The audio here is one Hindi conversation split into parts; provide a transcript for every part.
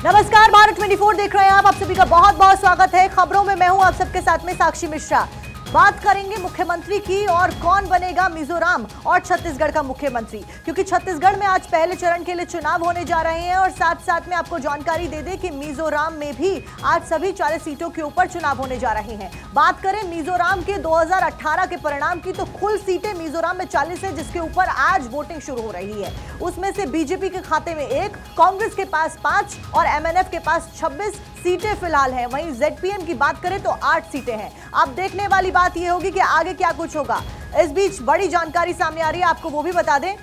नमस्कार, भारत 24 देख रहे हैं आप सभी का बहुत बहुत स्वागत है। खबरों में मैं हूं आप सबके साथ में साक्षी मिश्रा। बात करेंगे मुख्यमंत्री की और कौन बनेगा मिजोरम और छत्तीसगढ़ का मुख्यमंत्री, क्योंकि छत्तीसगढ़ में आज पहले चरण के लिए चुनाव होने जा रहे हैं और साथ साथ में आपको जानकारी दे दें कि मिजोरम में भी आज सभी 40 सीटों के ऊपर चुनाव होने जा रहे हैं। बात करें मिजोरम के 2018 के परिणाम की तो कुल सीटें मिजोरम में 40 है, जिसके ऊपर आज वोटिंग शुरू हो रही है। उसमें से बीजेपी के खाते में 1, कांग्रेस के पास 5 और एमएनएफ के पास 26 सीटें फिलहाल हैं। वहीं जेडपीएम की बात करें तो 8 सीटें हैं। अब देखने वाली बात यह होगी कि आगे क्या कुछ होगा। इस बीच बड़ी जानकारी सामने आ रही है, आपको वो भी बता दें।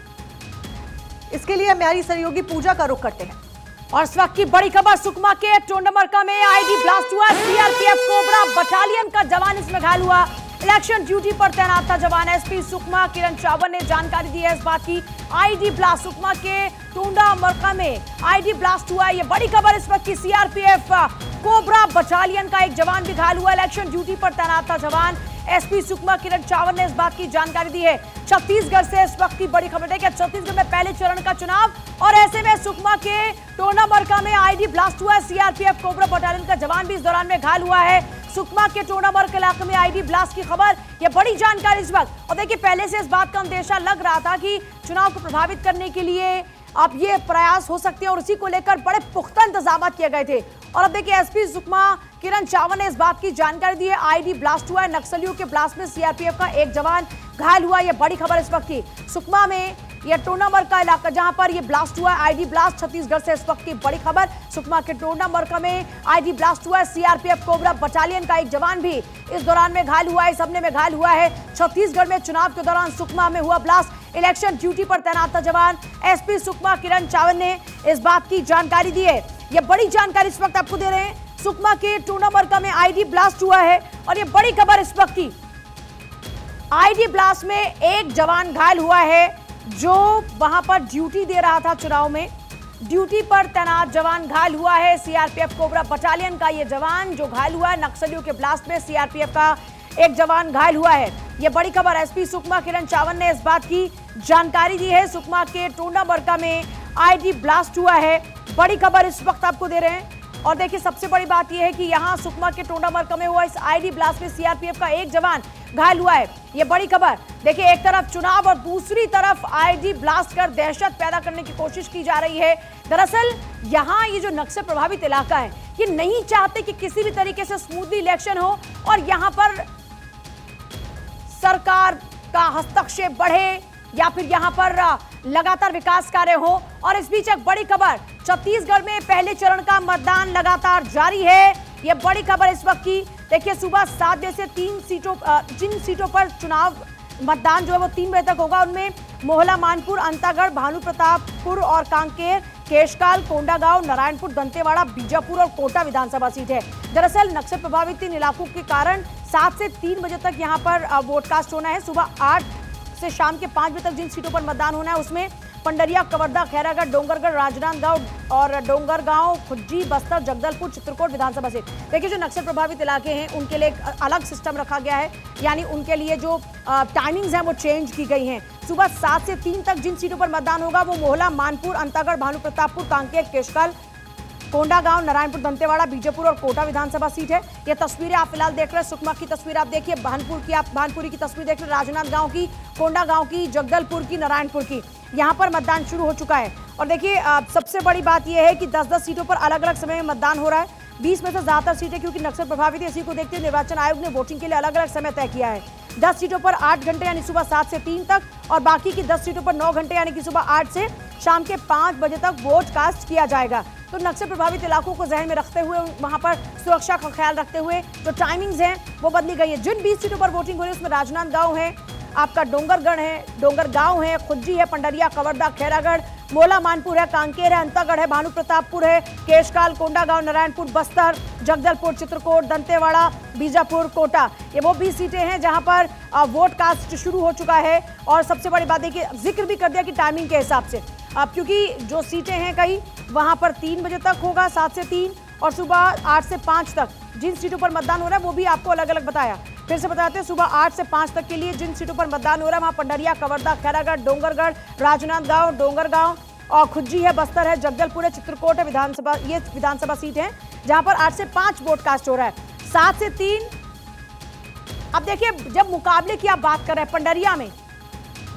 इसके लिए हमारी सहयोगी पूजा का रुख करते हैं। और इस वक्त की बड़ी खबर, सुकमा के टोंडामरका में आईडी ब्लास्ट हुआ। सीआरपीएफ कोबरा बटालियन का जवान इसमें घायल हुआ। इलेक्शन ड्यूटी पर तैनात था जवान। एसपी सुकमा किरण चावल ने जानकारी दी है इस बात की। आईडी ब्लास्ट, सुकमा के टोंडामरका में आईडी ब्लास्ट हुआ। ये बड़ी खबर इस वक्त की। सीआरपीएफ कोबरा बटालियन का एक जवान भी घायल हुआ। इलेक्शन ड्यूटी पर तैनात था जवान। एसपी सुकमा किरण चावल ने इस बात की जानकारी दी है। छत्तीसगढ़ से इस वक्त की बड़ी खबर है कि छत्तीसगढ़ में पहले चरण का चुनाव और ऐसे में सुकमा के टोंडामरका में आईडी ब्लास्ट हुआ है। सीआरपीएफ कोबरा बटालियन का जवान भी इस दौरान में घायल हुआ है। सुकमा के टोंडामरका इलाके में आईडी ब्लास्ट की खबर, यह बड़ी जानकारी इस वक्त। और देखिए, पहले से इस बात का अंदेशा लग रहा था कि चुनाव को प्रभावित करने के लिए अब ये प्रयास हो सकते हैं और उसी को लेकर बड़े पुख्ता इंतजाम किए गए थे। और अब देखिए, एसपी सुकमा किरण चावल ने इस बात की जानकारी दी है। आईडी ब्लास्ट हुआ है। नक्सलियों के ब्लास्ट में सीआरपीएफ का एक जवान घायल हुआ। यह बड़ी खबर इस वक्त की। सुकमा में यह टोंडामरका इलाका जहां पर यह ब्लास्ट हुआ है, आईडी ब्लास्ट। छत्तीसगढ़ से इस वक्त की बड़ी खबर, सुकमा के टोंडामरका में आईडी ब्लास्ट हुआ है। सीआरपीएफ कोबरा बटालियन का एक जवान भी इस दौरान में घायल हुआ है। इस हमले में घायल हुआ है। छत्तीसगढ़ में चुनाव के दौरान सुकमा में हुआ ब्लास्ट। इलेक्शन ड्यूटी पर तैनात था जवान। एसपी सुकमा किरण चावल ने इस बात की जानकारी दी है। यह बड़ी जानकारी इस वक्त आपको दे रहे हैं। सुकमा के टोंडामरका में आईडी ब्लास्ट हुआ है और यह बड़ी खबर इस वक्त की। आईडी ब्लास्ट में एक जवान घायल हुआ है जो वहां पर ड्यूटी दे रहा था चुनाव में। ड्यूटी पर तैनात जवान घायल हुआ है। सीआरपीएफ कोबरा बटालियन का यह जवान जो घायल हुआ है, नक्सलियों के ब्लास्ट में सीआरपीएफ का एक जवान घायल हुआ है। यह बड़ी खबर। एसपी सुकमा किरण चावल ने इस बात की जानकारी दी है। सुकमा के टोंडामरका में आईडी ब्लास्ट हुआ है, बड़ी खबर इस वक्त आपको दे रहे हैं। और देखिए, सबसे बड़ी बात यह है कि यहां सुकमा के टोंडामरका में हुआ इस आईडी ब्लास्ट में सीआरपीएफ का एक जवान घायल हुआ है। यह बड़ी खबर। देखिए, एक तरफ चुनाव और दूसरी तरफ आईडी ब्लास्ट कर दहशत पैदा करने की कोशिश की जा रही है। दरअसल यहां ये जो नक्सल प्रभावित इलाका है, ये नहीं चाहते कि किसी भी तरीके से स्मूथली इलेक्शन हो और यहां पर सरकार का हस्तक्षेप बढ़े या फिर यहां पर लगातार विकास कार्य हो। और इस बीच एक बड़ी खबर, छत्तीसगढ़ में पहले चरण का मतदान लगातार जारी है। यह बड़ी खबर इस वक्त की। देखिए, सुबह 7 बजे से 3 सीटों जिन सीटों पर चुनाव मतदान जो है वो 3 बजे तक होगा, उनमें मोहला, मानपुर, अंतागढ़, भानुप्रतापपुर और कांकेर, केशकाल, कोंडागांव, नारायणपुर, दंतेवाड़ा, बीजापुर और कोटा विधानसभा सीट है। दरअसल नक्सल प्रभावित इन इलाकों के कारण 7 से 3 बजे तक यहाँ पर वोटकास्ट होना है। सुबह 8 से शाम के 5 बजे तक जिन सीटों पर मतदान होना है उसमें पंडरिया, कवर्धा, खैरागढ़, डोंगरगढ़, राजनांदगांव और डोंगरगांव, खुज्जी, बस्तर, जगदलपुर, चित्रकोट विधानसभा सीट। देखिए, जो नक्सल प्रभावित इलाके हैं उनके लिए एक अलग सिस्टम रखा गया है, यानी उनके लिए जो टाइमिंग्स हैं वो चेंज की गई हैं। सुबह 7 से 3 तक जिन सीटों पर मतदान होगा वो मोहला, मानपुर, अंतागढ़, भानुप्रतापपुर, कांकेर, केशकाल, कोंडागांव, नारायणपुर, दंतेवाड़ा, बीजापुर और कोटा विधानसभा सीट है। ये तस्वीरें आप फिलहाल देख रहे हैं। सुकमा की तस्वीर आप देखिए, भानपुरी की तस्वीर देख रहे हैं, राजनांदगांव की, कोंडागांव की, जगदलपुर की, नारायणपुर की। यहाँ पर मतदान शुरू हो चुका है। और देखिए, सबसे बड़ी बात यह है कि 10-10 सीटों पर अलग अलग समय में मतदान हो रहा है। 20 में से ज्यादातर सीटें क्योंकि नक्सल प्रभावित है, इसी को देखते हुए निर्वाचन आयोग ने वोटिंग के लिए अलग अलग समय तय किया है। 10 सीटों पर 8 घंटे यानी सुबह 7 से 3 तक और बाकी की 10 सीटों पर 9 घंटे यानी कि सुबह 8 से शाम के 5 बजे तक वोट कास्ट किया जाएगा। तो नक्सल प्रभावित इलाकों को ज़हन में रखते हुए, वहां पर सुरक्षा का ख्याल रखते हुए जो टाइमिंग्स हैं वो बदली गई है। जिन 20 सीटों पर वोटिंग हो रही है उसमें राजनांदगांव है, आपका डोंगरगढ़ है, डोंगरगांव है, खुज्जी है, पंडरिया, कवर्धा, खैरागढ़, मोला, मानपुर है, कांकेर है, अंतागढ़ है, भानुप्रतापपुर है, केशकाल, कोंडागांव, नारायणपुर, बस्तर, जगदलपुर, चित्रकोट, दंतेवाड़ा, बीजापुर, कोटा, ये वो 20 सीटें हैं जहां पर वोट कास्ट शुरू हो चुका है। और सबसे बड़ी बात देखिए, जिक्र भी कर दिया कि टाइमिंग के हिसाब से, अब क्योंकि जो सीटें हैं कहीं वहां पर 3 बजे तक होगा, 7 से 3, और सुबह 8 से 5 तक जिन सीटों पर मतदान हो रहा है वो भी आपको अलग अलग बताया। फिर से बताते हैं, सुबह 8 से 5 तक के लिए जिन सीटों पर मतदान हो रहा है वहां पंडरिया, कवर्धा, खैरागढ़, डोंगरगढ़, राजनांदगांव, डोंगरगांव, और खुज्जी है, बस्तर है, जगदलपुर है, चित्रकूट है, विधानसभा, ये विधानसभा सीट है जहां पर 8 से 5 वोट कास्ट हो रहा है, 7 से 3। अब देखिए, जब मुकाबले की आप बात कर रहे हैं, पंडरिया में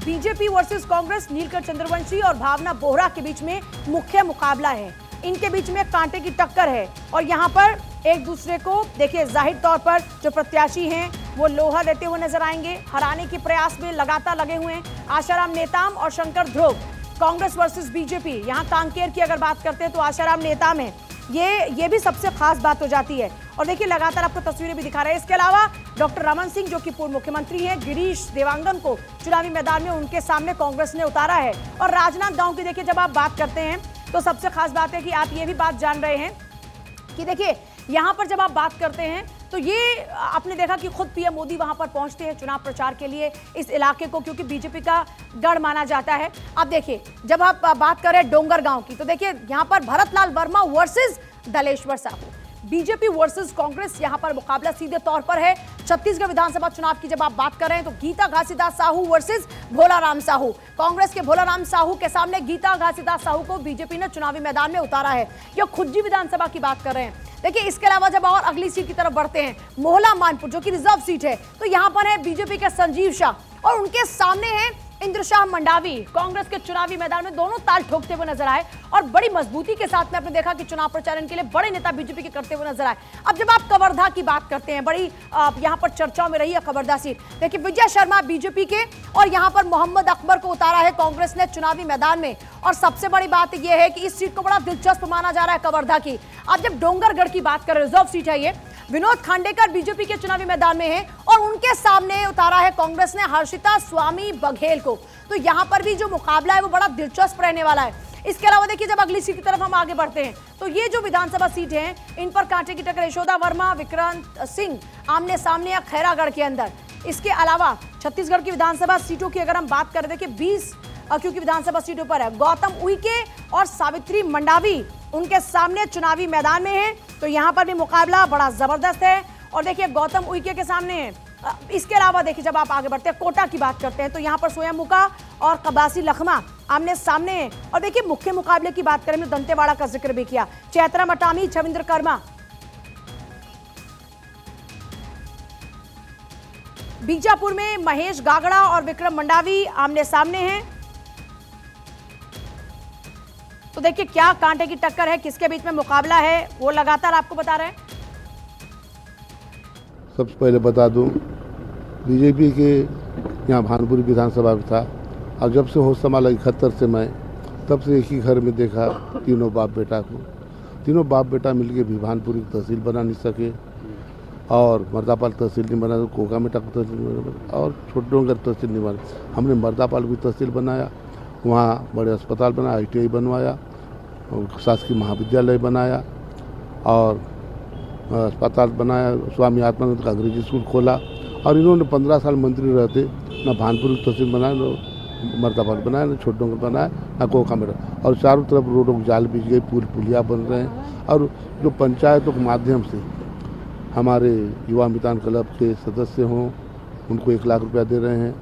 बीजेपी वर्सेस कांग्रेस, नीलकंठ चंद्रवंशी और भावना बोहरा के बीच में मुख्य मुकाबला है। इनके बीच में कांटे की टक्कर है और यहां पर एक दूसरे को देखिए, जाहिर तौर पर जो प्रत्याशी हैं वो लोहा लेते हुए नजर आएंगे, हराने के प्रयास में लगातार लगे हुए हैं। आशाराम नेताम और शंकर ध्रुव, कांग्रेस वर्सेस बीजेपी। यहां कांकेर की अगर बात करते हैं तो आशाराम नेताम है, ये भी सबसे खास बात हो जाती है। और देखिए, लगातार आपको तस्वीरें भी दिखा रहे हैं। इसके अलावा डॉक्टर रमन सिंह जो कि पूर्व मुख्यमंत्री हैं, गिरीश देवांगन को चुनावी मैदान में उनके सामने कांग्रेस ने उतारा है। और राजनांदगांव की देखिए, जब आप बात करते हैं तो सबसे खास बात है कि आप ये भी बात जान रहे हैं कि देखिए, यहां पर जब आप बात करते हैं तो ये आपने देखा कि खुद पीएम मोदी वहां पर पहुंचते हैं चुनाव प्रचार के लिए इस इलाके को, क्योंकि बीजेपी का गढ़ माना जाता है। अब देखिए, जब आप बात करें डोंगरगांव की तो देखिए, यहां पर Bharatlal Verma versus Daleshwar Sahu, BJP versus Congress यहां पर मुकाबला सीधे तौर पर है। छत्तीसगढ़ विधानसभा चुनाव की जब आप बात कर रहे हैं तो गीता घासीदास साहू वर्सेस भोलाराम साहू, कांग्रेस के भोलाराम साहू के सामने गीता घासीदास साहू को बीजेपी ने चुनावी मैदान में उतारा है। यह खुज्जी विधानसभा की बात कर रहे हैं। देखिए, इसके अलावा जब और अगली सीट की तरफ बढ़ते हैं, मोहला मानपुर जो कि रिजर्व सीट है, तो यहां पर है बीजेपी के संजीव शाह और उनके सामने है इंद्रशाह मंडावी। कांग्रेस के चुनावी मैदान में दोनों ताल ठोकते हुए नजर आए और बड़ी मजबूती के साथ में आपने देखा कि चुनाव प्रचारण के लिए बड़े नेता बीजेपी के करते हुए नजर आए। अब जब आप कवर्धा की बात करते हैं, बड़ी यहां पर चर्चाओं में रही है कवर्धा सीट। देखिए, विजय शर्मा बीजेपी के और यहां पर मोहम्मद अकबर को उतारा है कांग्रेस ने चुनावी मैदान में। और सबसे बड़ी बात यह है कि इस सीट को बड़ा दिलचस्प माना जा रहा है कवर्धा की। अब जब डोंगरगढ़ की बात करें, रिजर्व सीट है ये, विनोद खांडेकर बीजेपी के चुनावी मैदान में है और उनके सामने उतारा है कांग्रेस ने हर्षिता स्वामी बघेल को। तो यहां पर भी जो मुकाबला है वो बड़ा दिलचस्प रहने वाला है। इसके अलावा देखिए, जब अगली सीट की तरफ हम आगे बढ़ते हैं तो ये जो विधानसभा सीट है, इन पर कांटे की टक्कर यशोदा वर्मा, विक्रांत सिंह आमने सामने या खैरागढ़ के अंदर। इसके अलावा छत्तीसगढ़ की विधानसभा सीटों की अगर हम बात करें, देखिए 20 क्योंकि विधानसभा सीटों पर है, गौतम उइके और सावित्री मंडावी उनके सामने चुनावी मैदान में है। तो यहां पर भी मुकाबला बड़ा जबरदस्त है और देखिए, गौतम उइके के सामने है। इसके अलावा देखिए, जब आप आगे बढ़ते हैं, कोटा की बात करते हैं तो यहां पर सोयम मुका और कबासी लखमा आमने सामने है। और देखिए, मुख्य मुकाबले की बात करें तो दंतेवाड़ा का जिक्र भी किया, चैत्रा मटामी, छविंद्र कर्मा। बीजापुर में महेश गागड़ा और विक्रम मंडावी आमने सामने हैं। तो देखिए, क्या कांटे की टक्कर है, किसके बीच में मुकाबला है, वो लगातार आपको बता रहे हैं। सबसे पहले बता दूं, बीजेपी के यहाँ भानपुरी विधानसभा में था और जब से होश संभाला 71 से मैं, तब से एक ही घर में देखा तीनों बाप बेटा को। तीनों बाप बेटा मिलके भी भानपुरी तहसील बना नहीं सके और मर्दापाल तहसील नहीं बना, कोकामेटा को तहसील नहीं बना और छोटडोंगर तहसील नहीं बना। हमने मर्दापाल की तहसील बनाया, वहाँ बड़े अस्पताल बनाया, ITI बनवाया, शासकीय महाविद्यालय बनाया और अस्पताल बनाया, स्वामी आत्मानंद का अंग्रेजी स्कूल खोला। और इन्होंने 15 साल मंत्री रहते ना भानपुर तहसील बनाया, ना मर्दापाल बनाया, ना छोटडोंगर बनाया, ना कोकामेटा। और चारों तरफ रोडों की जाल बिछ गई, पुल पुलिया बन रहे हैं। और जो पंचायतों के माध्यम से हमारे युवा मितान क्लब के सदस्य हों, उनको 1 लाख रुपया दे रहे हैं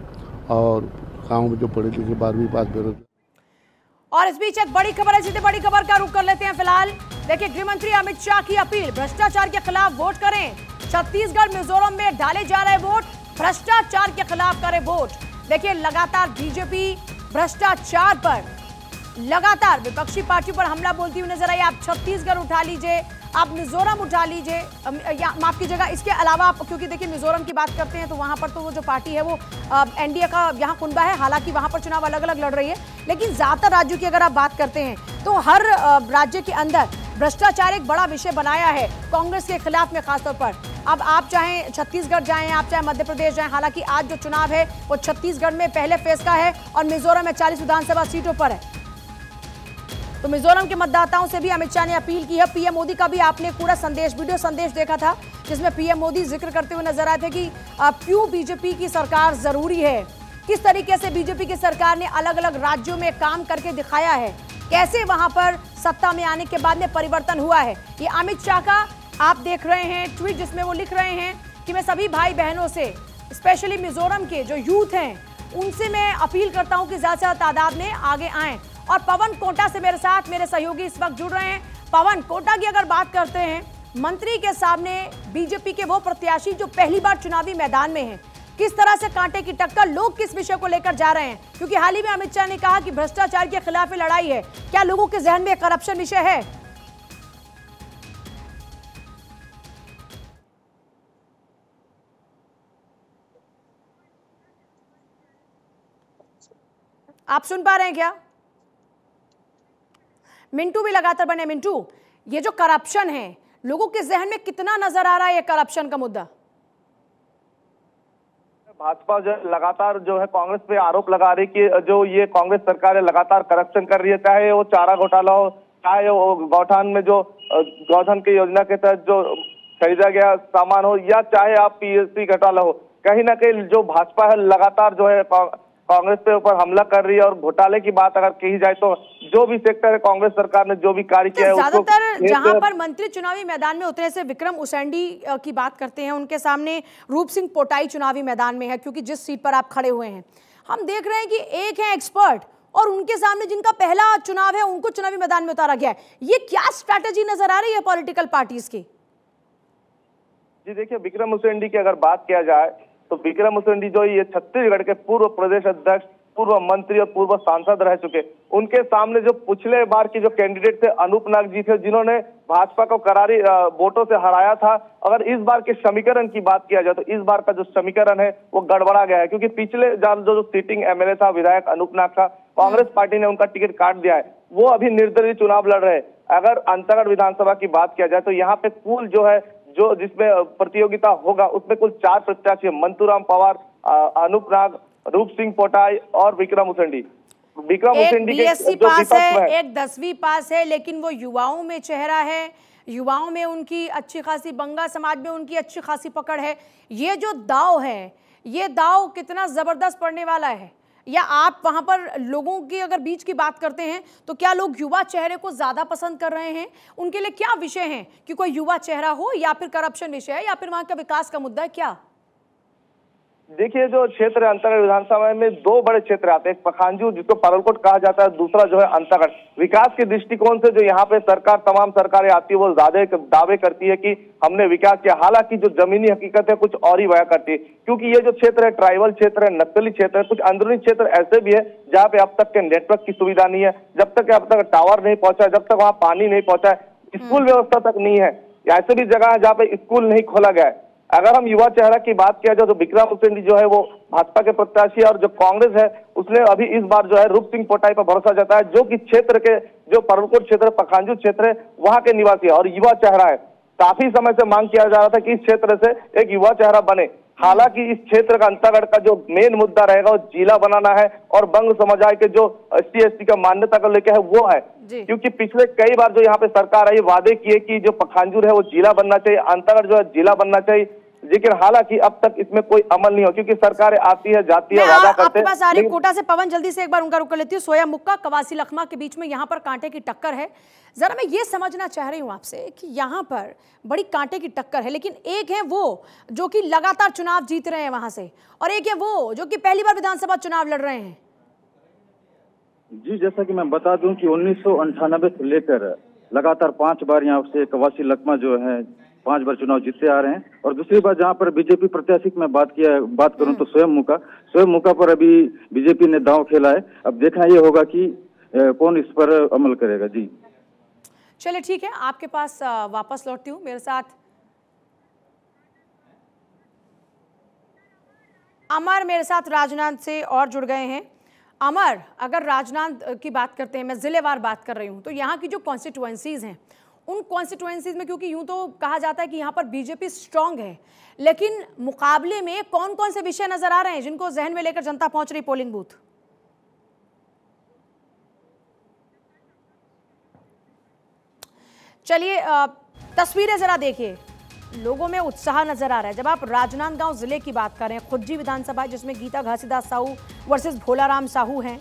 और गाँव में जो पढ़े लिखे 12वीं पास बेरोजगार। और इस बीच एक बड़ी खबर है, सीधे बड़ी खबर का रुख कर लेते हैं। फिलहाल देखिए, गृह मंत्री अमित शाह की अपील, भ्रष्टाचार के खिलाफ वोट करें। छत्तीसगढ़ मिजोरम में डाले जा रहे वोट, भ्रष्टाचार के खिलाफ करें वोट। देखिए, लगातार बीजेपी भ्रष्टाचार पर लगातार विपक्षी पार्टियों पर हमला बोलती हुई नजर आई। आप छत्तीसगढ़ उठा लीजिए, आप मिजोरम उठा लीजिए, माफ कीजिएगा, इसके अलावा आप, क्योंकि देखिए मिजोरम की बात करते हैं तो वहां पर तो वो जो पार्टी है वो एनडीए का यहाँ कुनबा है। हालांकि वहां पर चुनाव अलग अलग लड़ रही है, लेकिन ज्यादातर राज्यों की अगर आप बात करते हैं तो हर राज्य के अंदर भ्रष्टाचार एक बड़ा विषय बनाया है कांग्रेस के खिलाफ में खासतौर पर। अब आप चाहे छत्तीसगढ़ जाएं, आप चाहे मध्य प्रदेश जाएं, हालांकि आज जो चुनाव है वो छत्तीसगढ़ में पहले फेज का है और मिजोरम में 40 विधानसभा सीटों पर है। तो मिजोरम के मतदाताओं से भी अमित शाह ने अपील की है। पीएम मोदी का भी आपने पूरा संदेश, वीडियो संदेश देखा था, जिसमें पीएम मोदी जिक्र करते हुए नजर आए थे कि क्यों बीजेपी की सरकार जरूरी है, किस तरीके से बीजेपी की सरकार ने अलग अलग राज्यों में काम करके दिखाया है, कैसे वहां पर सत्ता में आने के बाद में परिवर्तन हुआ है। ये अमित शाह का आप देख रहे हैं ट्वीट, जिसमें वो लिख रहे हैं कि मैं सभी भाई बहनों से, स्पेशली मिजोरम के जो यूथ हैं, उनसे मैं अपील करता हूं कि ज्यादा से ज्यादा तादाद में आगे आएं और पवन कोटा से मेरे साथ मेरे सहयोगी इस वक्त जुड़ रहे हैं। पवन, कोटा की अगर बात करते हैं, मंत्री के सामने बीजेपी के वो प्रत्याशी जो पहली बार चुनावी मैदान में हैं, किस तरह से कांटे की टक्कर, लोग किस विषय को लेकर जा रहे हैं? क्योंकि हाल ही में अमित शाह ने कहा कि भ्रष्टाचार के खिलाफ लड़ाई है, क्या लोगों के जहन में करप्शन विषय है? आप सुन पा रहे हैं क्या? मिंटू भी लगातार बने। मिंटू, ये जो करप्शन है, लोगों के जहन में कितना नजर आ रहा है ये करप्शन का मुद्दा? भाजपा जो लगातार जो है कांग्रेस पे आरोप लगा रही कि जो ये कांग्रेस सरकार है लगातार करप्शन कर रही है, चाहे वो चारा घोटाला हो, चाहे वो गौठान में जो गौधन की योजना के तहत जो खरीदा गया सामान हो, या चाहे आप पीएससी घोटाला हो। कहीं ना कहीं जो भाजपा है लगातार जो है कांग्रेस पे ऊपर हमला कर रही है। और घोटाले की बात अगर कही जाए तो जो भी सेक्टर है कांग्रेस सरकार ने जो भी कार्य किया है, ज्यादातर जहां पर मंत्री चुनावी मैदान में उतरे से विक्रम उसेंडी की बात करते हैं, उनके सामने रूप सिंह पोटाई चुनावी मैदान में है, क्योंकि जिस सीट पर आप खड़े हुए हैं हम देख रहे हैं कि एक है एक्सपर्ट और उनके सामने जिनका पहला चुनाव है उनको चुनावी मैदान में उतारा गया है। ये क्या स्ट्रैटेजी नजर आ रही है पॉलिटिकल पार्टीज की? जी देखिए, विक्रम उसेंडी की अगर बात किया जाए तो विक्रम उसेंडी जो ये छत्तीसगढ़ के पूर्व प्रदेश अध्यक्ष, पूर्व मंत्री और पूर्व सांसद रह चुके, उनके सामने जो पिछले बार की जो कैंडिडेट थे अनूप नाग जी थे, जिन्होंने भाजपा को करारी वोटों से हराया था। अगर इस बार के समीकरण की बात किया जाए तो इस बार का जो समीकरण है वो गड़बड़ा गया है, क्योंकि पिछले जो सीटिंग एमएलए था, विधायक अनूप नाग था, कांग्रेस पार्टी ने उनका टिकट काट दिया है। वो अभी निर्दलीय चुनाव लड़ रहे हैं। अगर अंतागढ़ विधानसभा की बात किया जाए तो यहाँ पे कुल जो है जो जिसमें प्रतियोगिता होगा उसमें कुल 4 प्रत्याशी, मंतूराम पवार, अनूप नाग, रूप सिंह पोटाई और विक्रम उसेंडी। विक्रम उसेंडी के बीएससी पास है, एक 10वीं पास है, लेकिन वो युवाओं में चेहरा है, युवाओं में उनकी अच्छी खासी, बंगा समाज में उनकी अच्छी खासी पकड़ है। ये जो दाव है, ये दाव कितना जबरदस्त पड़ने वाला है? या आप वहां पर लोगों की अगर बीच की बात करते हैं तो क्या लोग युवा चेहरे को ज्यादा पसंद कर रहे हैं? उनके लिए क्या विषय है कि कोई युवा चेहरा हो, या फिर करप्शन विषय है, या फिर वहां का विकास का मुद्दा है? क्या देखिए, जो क्षेत्र है अंतागढ़ विधानसभा में 2 बड़े क्षेत्र आते हैं, एक पखांजूर जिसको पालकोट कहा जाता है, दूसरा जो है अंतागढ़। विकास के दृष्टिकोण से जो यहाँ पे सरकार, तमाम सरकारें आती है, वो ज्यादा दावे करती है कि हमने विकास किया, हालांकि जो जमीनी हकीकत है कुछ और ही बयां करती है। क्योंकि ये जो क्षेत्र है ट्राइबल क्षेत्र है, नक्सली क्षेत्र है, कुछ अंदरूनी क्षेत्र ऐसे भी है जहाँ पे अब तक के नेटवर्क की सुविधा नहीं है, जब तक अब तक टावर नहीं पहुंचा, जब तक वहाँ पानी नहीं पहुंचा है, स्कूल व्यवस्था तक नहीं है। ऐसे भी जगह है जहाँ पे स्कूल नहीं खोला गया है। अगर हम युवा चेहरा की बात किया जाए तो विक्रम उसेंडी जो है वो भाजपा के प्रत्याशी है, और जो कांग्रेस है उसने अभी इस बार जो है रूप सिंह पोटाई पर भरोसा जताया, जो कि क्षेत्र के जो परलकोट क्षेत्र, पखांजूर क्षेत्र है, वहां के निवासी है और युवा चेहरा है। काफी समय से मांग किया जा रहा था कि इस क्षेत्र से एक युवा चेहरा बने। हालांकि इस क्षेत्र का अंतागढ़ का जो मेन मुद्दा रहेगा वो जिला बनाना है, और बंग समुदाय के जो SC/ST का मान्यता को लेकर है वो है। क्योंकि पिछले कई बार जो यहाँ पे सरकार आई वादे किए कि जो पखांजूर है वो जिला बनना चाहिए, अंतागढ़ जो है जिला बनना चाहिए, लेकिन हालांकि अब तक इसमें कोई अमल नहीं हो, क्योंकि सरकारें आती है जाती है, वादा करते हैं। कोटा से पवन, जल्दी से एक बार उनका रुक कर लेती हूँ। सोया मुक्का, कवासी लखमा के बीच में यहाँ पर कांटे की टक्कर है। जरा मैं ये समझना चाह रही हूँ आपसे कि यहाँ पर बड़ी कांटे की टक्कर है, लेकिन एक है वो जो कि लगातार चुनाव जीत रहे हैं वहां से, और एक है वो जो कि पहली बार विधानसभा चुनाव लड़ रहे हैं। जी, जैसा कि मैं बता दूं कि 1998 से लेकर लगातार 5 बार यहाँ से कवासी लखमा जो है 5 बार चुनाव जीतते आ रहे हैं। और दूसरी बात जहाँ पर बीजेपी प्रत्याशी की मैं बात करूं तो स्वयं मुका पर अभी बीजेपी ने दांव खेला है। अब देखना ये होगा कि कौन इस पर अमल करेगा। जी चलिए, ठीक है, आपके पास वापस लौटती हूँ। मेरे साथ अमर मेरे साथ राजनांद से और जुड़ गए हैं। अमर, अगर राजनांद की बात करते हैं, मैं जिलेवार बात कर रही हूँ, तो यहाँ की जो कॉन्स्टिट्यूएंसीज हैं, उन कॉन्स्टिट्यूएंसीज में, क्योंकि यूं तो कहा जाता है कि यहाँ पर बीजेपी स्ट्रांग है, लेकिन मुकाबले में कौन कौन से विषय नजर आ रहे हैं जिनको जहन में लेकर जनता पहुंच रही पोलिंग बूथ? चलिए, तस्वीरें जरा देखिए, लोगों में उत्साह नजर आ रहा है। जब आप राजनांदगांव जिले की बात कर रहे हैं, खुज्जी विधानसभा जिसमें गीता घासीदास साहू वर्सेस भोलाराम साहू हैं।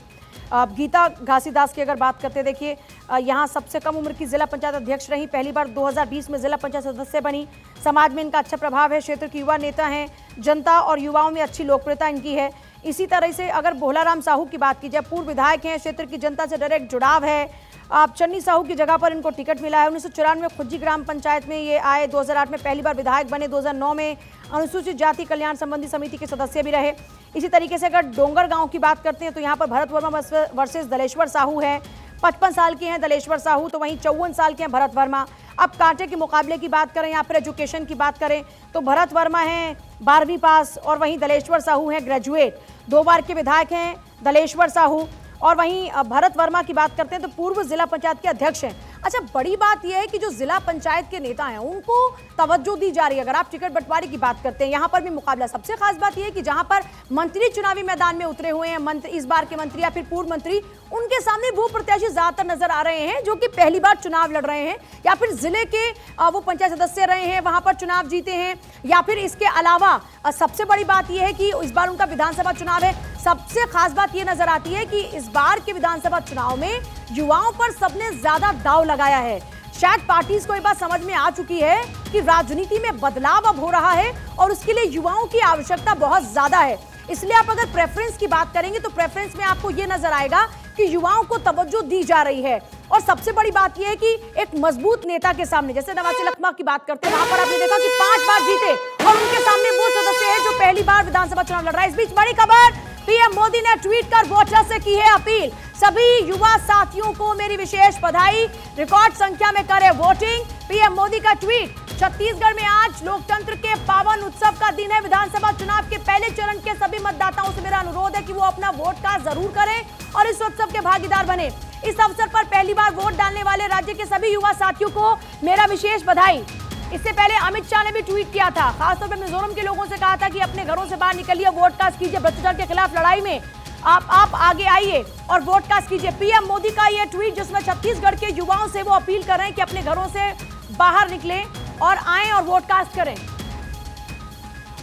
गीता घासीदास की अगर बात करते, देखिए यहाँ सबसे कम उम्र की जिला पंचायत अध्यक्ष रही, पहली बार 2020 में जिला पंचायत सदस्य बनी। समाज में इनका अच्छा प्रभाव है, क्षेत्र की युवा नेता हैं, जनता और युवाओं में अच्छी लोकप्रियता इनकी है। इसी तरह से अगर भोलाराम साहू की बात की जाए, पूर्व विधायक हैं, क्षेत्र की जनता से डायरेक्ट जुड़ाव है। आप चन्नी साहू की जगह पर इनको टिकट मिला है। 1994 में खुज्जी ग्राम पंचायत में ये आए, 2008 में पहली बार विधायक बने, 2009 में अनुसूचित जाति कल्याण संबंधी समिति के सदस्य भी रहे। इसी तरीके से अगर डोंगर गांव की बात करते हैं तो यहाँ पर भरत वर्मा वर्सेस दलेश्वर साहू है। 55 साल के हैं दलेश्वर साहू, तो वहीं 54 साल के हैं भरत वर्मा। अब कांटे के मुकाबले की बात करें, यहाँ पर एजुकेशन की बात करें तो भरत वर्मा हैं 12वीं पास और वहीं दलेश्वर साहू हैं ग्रेजुएट। 2 बार के विधायक हैं दलेश्वर साहू। और वहीं भरत वर्मा की बात करते हैं तो पूर्व जिला पंचायत के अध्यक्ष हैं। अच्छा, बड़ी बात यह है कि जो जिला पंचायत के नेता हैं उनको तवज्जो दी जा रही है। अगर आप टिकट बंटवारे की बात करते हैं, यहाँ पर भी मुकाबला। सबसे खास बात यह है कि जहां पर मंत्री चुनावी मैदान में उतरे हुए हैं, मंत्री इस बार के मंत्री या फिर पूर्व मंत्री, उनके सामने वो प्रत्याशी ज्यादातर नजर आ रहे हैं जो कि पहली बार चुनाव लड़ रहे हैं या फिर जिले के वो पंचायत सदस्य रहे हैं, वहां पर चुनाव जीते हैं, या फिर इसके अलावा सबसे बड़ी बात यह है कि इस बार उनका विधानसभा चुनाव है। सबसे खास बात यह नजर आती है कि इस बार के विधानसभा चुनाव में युवाओं पर सबने ज्यादा दांव लगाया है। शायद पार्टीज को ये बात समझ में आ चुकी है कि राजनीति में बदलाव अब हो रहा है और उसके लिए युवाओं की आवश्यकता बहुत ज्यादा है। इसलिए आप अगर प्रेफरेंस की बात करेंगे तो प्रेफरेंस में आपको ये नजर आएगा कि युवाओं को तवज्जो दी जा रही है। और सबसे बड़ी बात यह है कि एक मजबूत नेता के सामने, जैसे नवासी लखमा की बात करते हैं, वहां पर आपने देखा कि 5 बार जीते और उनके सामने वो सदस्य है जो पहली बार विधानसभा चुनाव लड़ रहा है। इस बीच बड़ी खबर, पीएम मोदी ने ट्वीट कर वोटर से की है अपील, सभी युवा साथियों को मेरी विशेष बधाई, रिकॉर्ड संख्या में करें वोटिंग। पीएम मोदी का ट्वीट। छत्तीसगढ़ में आज लोकतंत्र के पावन उत्सव का दिन है। विधानसभा चुनाव के पहले चरण के सभी मतदाताओं से मेरा अनुरोध है कि वो अपना वोट का जरूर करें और इस उत्सव के भागीदार बने। इस अवसर पर पहली बार वोट डालने वाले राज्य के सभी युवा साथियों को मेरा विशेष बधाई। इससे पहले अमित शाह ने भी ट्वीट किया था, खासतौर पर मिजोरम के लोगों से कहा था कि अपने घरों से बाहर निकलिए, वोट कास्ट कीजिए, भ्रष्टाचार के खिलाफ लड़ाई में आप आगे आइए और वोट कास्ट कीजिए। पीएम मोदी का यह ट्वीट जिसमें छत्तीसगढ़ के युवाओं से वो अपील कर रहे हैं कि अपने घरों से बाहर निकलें और आएं और वोट कास्ट करें।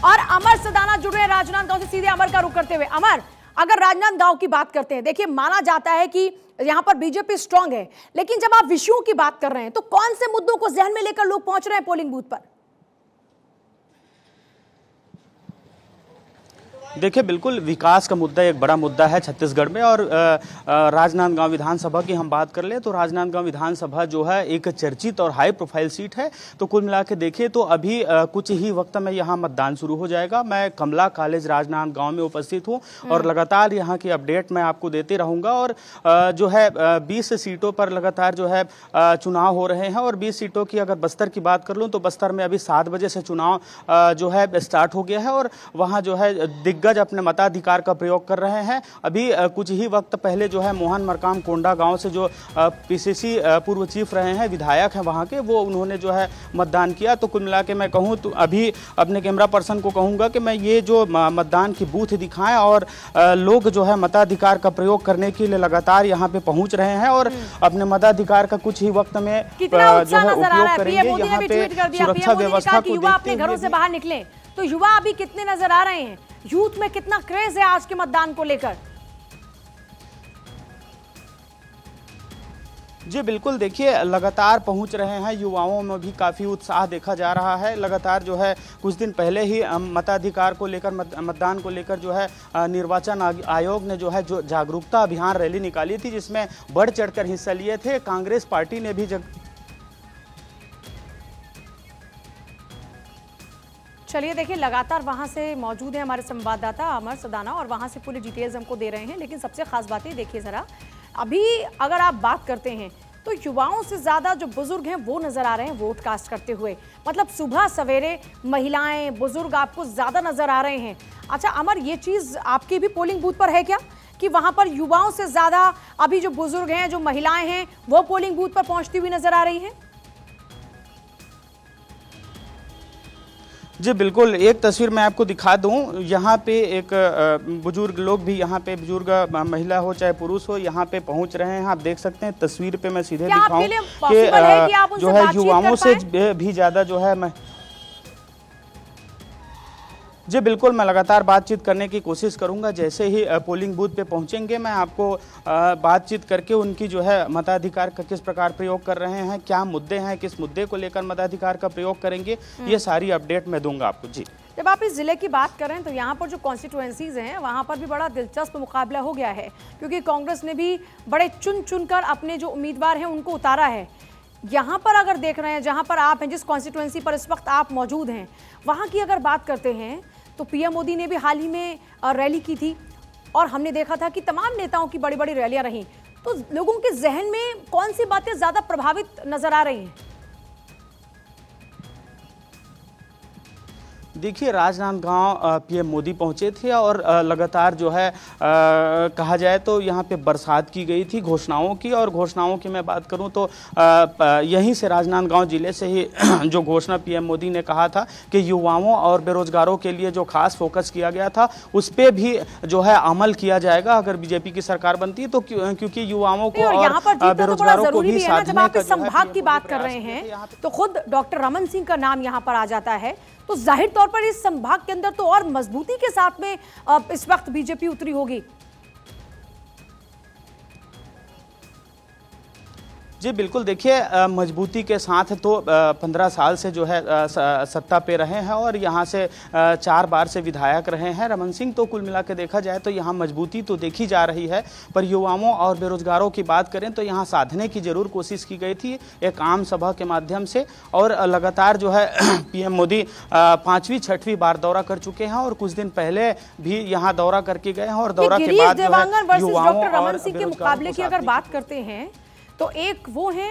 और अमर सदाना जुड़ रहे हैं राजनांदगांव से, सीधे अमर का रुख करते हुए। अमर, अगर राजनांदगांव की बात करते हैं, देखिए माना जाता है कि यहां पर बीजेपी स्ट्रांग है, लेकिन जब आप विषयों की बात कर रहे हैं तो कौन से मुद्दों को ध्यान में लेकर लोग पहुंच रहे हैं पोलिंग बूथ पर? देखिए, बिल्कुल विकास का मुद्दा एक बड़ा मुद्दा है छत्तीसगढ़ में। और राजनांदगांव विधानसभा की हम बात कर ले तो राजनांदगांव विधानसभा जो है एक चर्चित और हाई प्रोफाइल सीट है। तो कुल मिला के देखिए तो अभी कुछ ही वक्त में यहाँ मतदान शुरू हो जाएगा। मैं कमला कॉलेज राजनांदगांव में उपस्थित हूँ और लगातार यहाँ की अपडेट मैं आपको देते रहूँगा। और जो है 20 सीटों पर लगातार जो है चुनाव हो रहे हैं। और 20 सीटों की अगर बस्तर की बात कर लूँ तो बस्तर में अभी 7 बजे से चुनाव जो है स्टार्ट हो गया है और वहाँ जो है दिग्गज अपने मताधिकार का प्रयोग कर रहे हैं। अभी कुछ ही वक्त पहले जो है मोहन मरकाम कोंडा गांव से जो पीसीसी पूर्व चीफ रहे हैं, विधायक हैं वहां के, वो उन्होंने जो है मतदान किया। तो कुल मिला के मैं कहूं तो अभी अपने कैमरा पर्सन को कहूंगा कि मैं ये जो मतदान की बूथ दिखाएं और लोग जो है मताधिकार का प्रयोग करने के लिए लगातार यहाँ पे पहुंच रहे हैं और अपने मताधिकार का कुछ ही वक्त में जो है उपयोग करेंगे। यहाँ पे सुरक्षा व्यवस्था को अपने घरों से बाहर निकले तो युवा अभी कितने नजर आ रहे हैं? यूथ में कितना क्रेज है आज के मतदान को लेकर? जी बिल्कुल, देखिए लगातार पहुंच रहे हैं, युवाओं में भी काफ़ी उत्साह देखा जा रहा है। लगातार जो है कुछ दिन पहले ही मताधिकार को लेकर मतदान को लेकर जो है निर्वाचन आयोग ने जो है जो जागरूकता अभियान रैली निकाली थी जिसमें बढ़ चढ़कर हिस्सा लिए थे। कांग्रेस पार्टी ने भी चलिए देखिए, लगातार वहां से मौजूद है हमारे संवाददाता अमर सदाना और वहां से पूरी डिटेल्स हमको दे रहे हैं। लेकिन सबसे खास बात है, देखिए जरा, अभी अगर आप बात करते हैं तो युवाओं से ज्यादा जो बुजुर्ग हैं वो नजर आ रहे हैं वोट कास्ट करते हुए। मतलब सुबह सवेरे महिलाएं, बुजुर्ग आपको ज्यादा नजर आ रहे हैं। अच्छा अमर, ये चीज आपकी भी पोलिंग बूथ पर है क्या कि वहां पर युवाओं से ज्यादा अभी जो बुजुर्ग हैं, जो महिलाएं हैं, वो पोलिंग बूथ पर पहुंचती हुई नजर आ रही हैं? जी बिल्कुल, एक तस्वीर मैं आपको दिखा दूं। यहाँ पे एक बुजुर्ग लोग भी, यहाँ पे बुजुर्ग महिला हो चाहे पुरुष हो, यहाँ पे पहुँच रहे हैं। आप देख सकते हैं तस्वीर पे, मैं सीधे दिखाऊं कि जो है युवाओं से भी ज़्यादा जो है जी बिल्कुल, मैं लगातार बातचीत करने की कोशिश करूंगा। जैसे ही पोलिंग बूथ पे पहुंचेंगे मैं आपको बातचीत करके उनकी जो है मताधिकार का किस प्रकार प्रयोग कर रहे हैं, क्या मुद्दे हैं, किस मुद्दे को लेकर मताधिकार का प्रयोग करेंगे, ये सारी अपडेट मैं दूंगा आपको। जी जब आप इस जिले की बात करें तो यहाँ पर जो कॉन्स्टिट्यूएंसीज हैं वहाँ पर भी बड़ा दिलचस्प मुकाबला हो गया है, क्योंकि कांग्रेस ने भी बड़े चुन चुनकर अपने जो उम्मीदवार हैं उनको उतारा है। यहाँ पर अगर देख रहे हैं, जहाँ पर आप हैं, जिस कॉन्स्टिट्यूएंसी पर इस वक्त आप मौजूद हैं, वहाँ की अगर बात करते हैं तो पीएम मोदी ने भी हाल ही में रैली की थी और हमने देखा था कि तमाम नेताओं की बड़ी बड़ी रैलियां रहीं। तो लोगों के जहन में कौन सी बातें ज्यादा प्रभावित नजर आ रही हैं? देखिए, राजनांदगांव पीएम मोदी पहुंचे थे और लगातार जो है कहा जाए तो यहाँ पे बरसात की गई थी घोषणाओं की। और घोषणाओं की मैं बात करूं तो यहीं से राजनांदगांव जिले से ही जो घोषणा पीएम मोदी ने कहा था कि युवाओं और बेरोजगारों के लिए जो खास फोकस किया गया था उस पर भी जो है अमल किया जाएगा अगर बीजेपी की सरकार बनती है तो, क्योंकि युवाओं को और बेरोजगारों को भी जब आप इस संभाग की बात कर रहे हैं तो खुद डॉक्टर रमन सिंह का नाम यहाँ पर आ जाता है, तो जाहिर तौर पर इस संभाग के अंदर तो और मजबूती के साथ में इस वक्त बीजेपी उतरी होगी। जी बिल्कुल, देखिए मजबूती के साथ तो 15 साल से जो है सत्ता पे रहे हैं और यहाँ से 4 बार से विधायक रहे हैं रमन सिंह। तो कुल मिला के देखा जाए तो यहाँ मजबूती तो देखी जा रही है, पर युवाओं और बेरोजगारों की बात करें तो यहाँ साधने की जरूर कोशिश की गई थी एक आम सभा के माध्यम से। और लगातार जो है पीएम मोदी 5वीं 6वीं बार दौरा कर चुके हैं और कुछ दिन पहले भी यहाँ दौरा करके गए हैं। और दौरा के बाद डॉक्टर रमन सिंह के मुकाबले की अगर बात करते हैं तो एक वो है,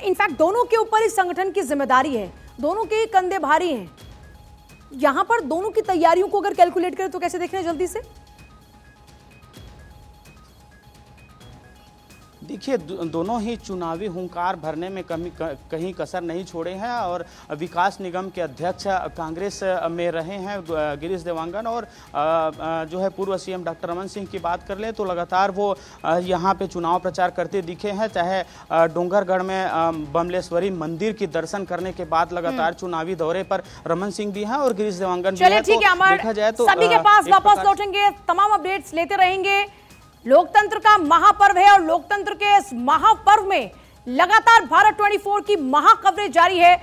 इनफैक्ट दोनों के ऊपर इस संगठन की जिम्मेदारी है, दोनों के कंधे भारी हैं। यहां पर दोनों की तैयारियों को अगर कैलकुलेट करें तो कैसे देख रहे हैं जल्दी से? देखिए, दोनों ही चुनावी हुंकार भरने में कहीं कसर नहीं छोड़े हैं। और विकास निगम के अध्यक्ष कांग्रेस में रहे हैं गिरीश देवांगन, और जो है पूर्व सीएम डॉक्टर रमन सिंह की बात कर ले तो लगातार वो यहाँ पे चुनाव प्रचार करते दिखे हैं। चाहे डोंगरगढ़ में बमलेश्वरी मंदिर की दर्शन करने के बाद लगातार चुनावी दौरे पर रमन सिंह भी हैं और गिरीश देवांगन भी हैं। ठीक है, देखा जाए तो सभी के पास वापस लौटेंगे, तमाम अपडेट्स लेते रहेंगे। लोकतंत्र का महापर्व है और लोकतंत्र के इस महापर्व में लगातार भारत 24 की महाकवरेज जारी है।